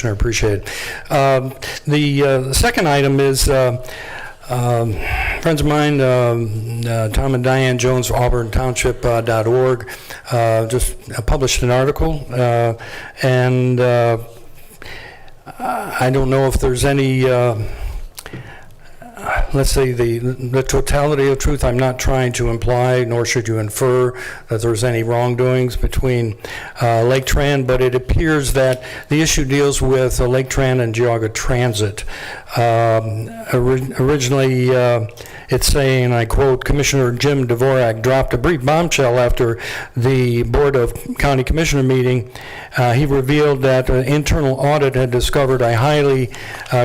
Commissioner. Appreciate it. The second item is friends of mine, Tom and Diane Jones, auburntownship.org, just published an article, and I don't know if there's any, let's say the totality of truth. I'm not trying to imply, nor should you infer, that there's any wrongdoings between Laketran, but it appears that the issue deals with Laketran and Geauga Transit. Originally, it's saying, I quote, Commissioner Jim Dvorak dropped a brief bombshell after the Board of County Commissioner meeting. He revealed that an internal audit had discovered a highly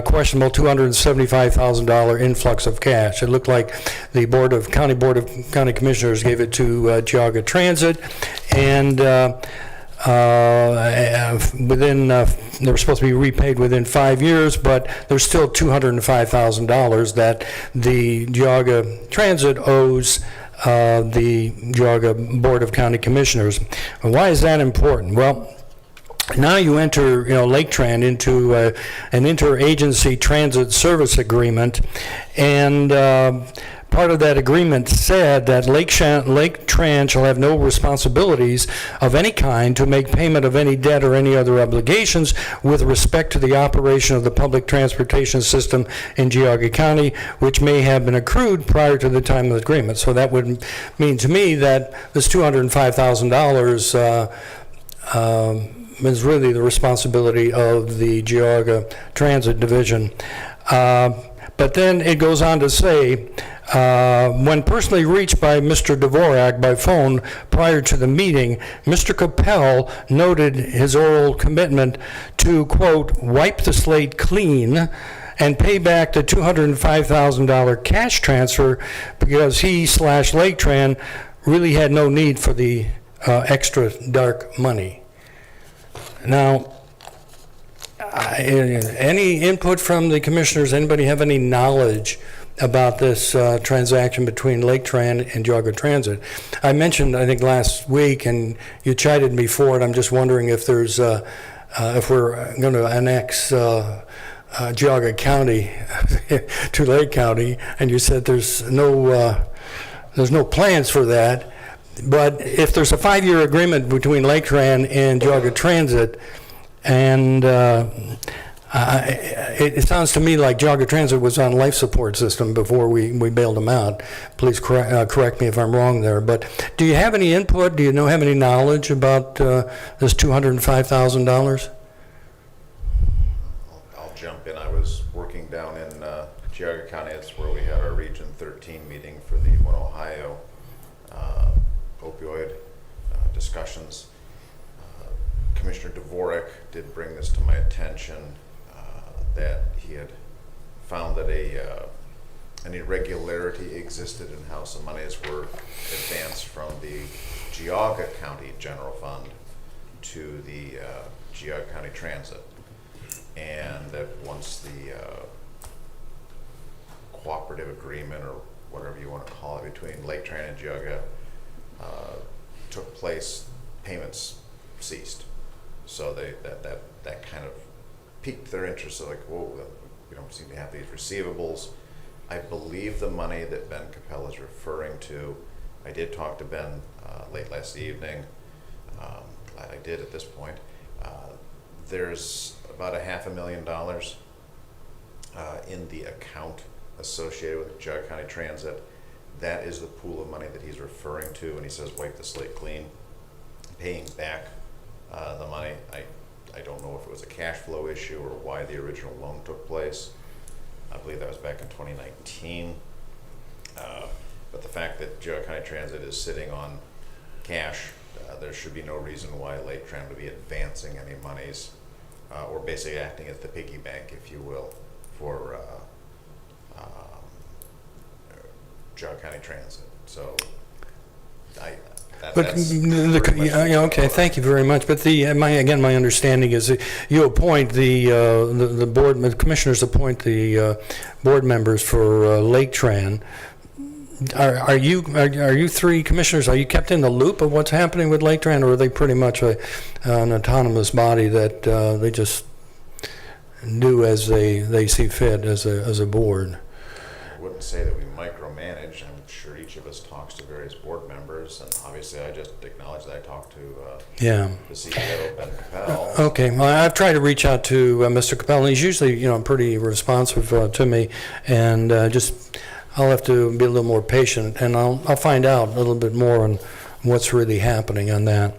questionable $275,000 influx of cash. It looked like the Board of County Commissioners gave it to Geauga Transit, and within they were supposed to be repaid within 5 years, but there's still $205,000 that the Geauga Transit owes the Geauga Board of County Commissioners. And why is that important? Well, now you enter, Laketran into an interagency transit service agreement, and part of that agreement said that Laketran shall have no responsibilities of any kind to make payment of any debt or any other obligations with respect to the operation of the public transportation system in Geauga County, which may have been accrued prior to the time of the agreement. So that would mean to me that this $205,000 is really the responsibility of the Geauga Transit Division. But then it goes on to say, when personally reached by Mr. Dvorak by phone prior to the meeting, Mr. Capel noted his oral commitment to, quote, wipe the slate clean and pay back the $205,000 cash transfer because he/Laketran really had no need for the extra dark money. Now, any input from the commissioners? Anybody have any knowledge about this transaction between Laketran and Geauga Transit? I mentioned, I think last week, and you chided me for it. I'm just wondering if there's, if we're going to annex Geauga County to Lake County, and you said there's no plans for that. But if there's a 5-year agreement between Laketran and Geauga Transit, and it sounds to me like Geauga Transit was on life support system before we bailed them out. Please correct me if I'm wrong there. But do you have any input? Do you have any knowledge about this $205,000? I'll jump in. I was working down in Geauga County. That's where we had our Region 13 meeting for the One Ohio opioid discussions. Commissioner Dvorak did bring this to my attention, that he had found that an irregularity existed in how some monies were advanced from the Geauga County General Fund to the Geauga County Transit, and that once the cooperative agreement, or whatever you want to call it, between Laketran and Geauga took place, payments ceased. So that kind of piqued their interest. So like, whoa, we don't seem to have these receivables. I believe the money that Ben Capel is referring to, I did talk to Ben late last evening. Glad I did at this point. There's about $500,000 in the account associated with Geauga County Transit. That is the pool of money that he's referring to, and he says wipe the slate clean, paying back the money. I don't know if it was a cash flow issue or why the original loan took place. I believe that was back in 2019. But the fact that Geauga County Transit is sitting on cash, there should be no reason why Laketran would be advancing any monies, or basically acting as the piggy bank, if you will, for Geauga County Transit. So okay, thank you very much. But my understanding is that you appoint the board, the commissioners appoint the board members for Laketran. Are you three commissioners? Are you kept in the loop of what's happening with Laketran, or are they pretty much an autonomous body that they just do as they see fit as a board. I wouldn't say that we micromanage. I'm sure each of us talks to various board members, and obviously I just acknowledge that I talked to Yeah. the CEO, Ben Capel. Okay, well, I've tried to reach out to Mr. Capel, and he's usually, pretty responsive to me, and I'll have to be a little more patient, and I'll find out a little bit more on what's really happening on that.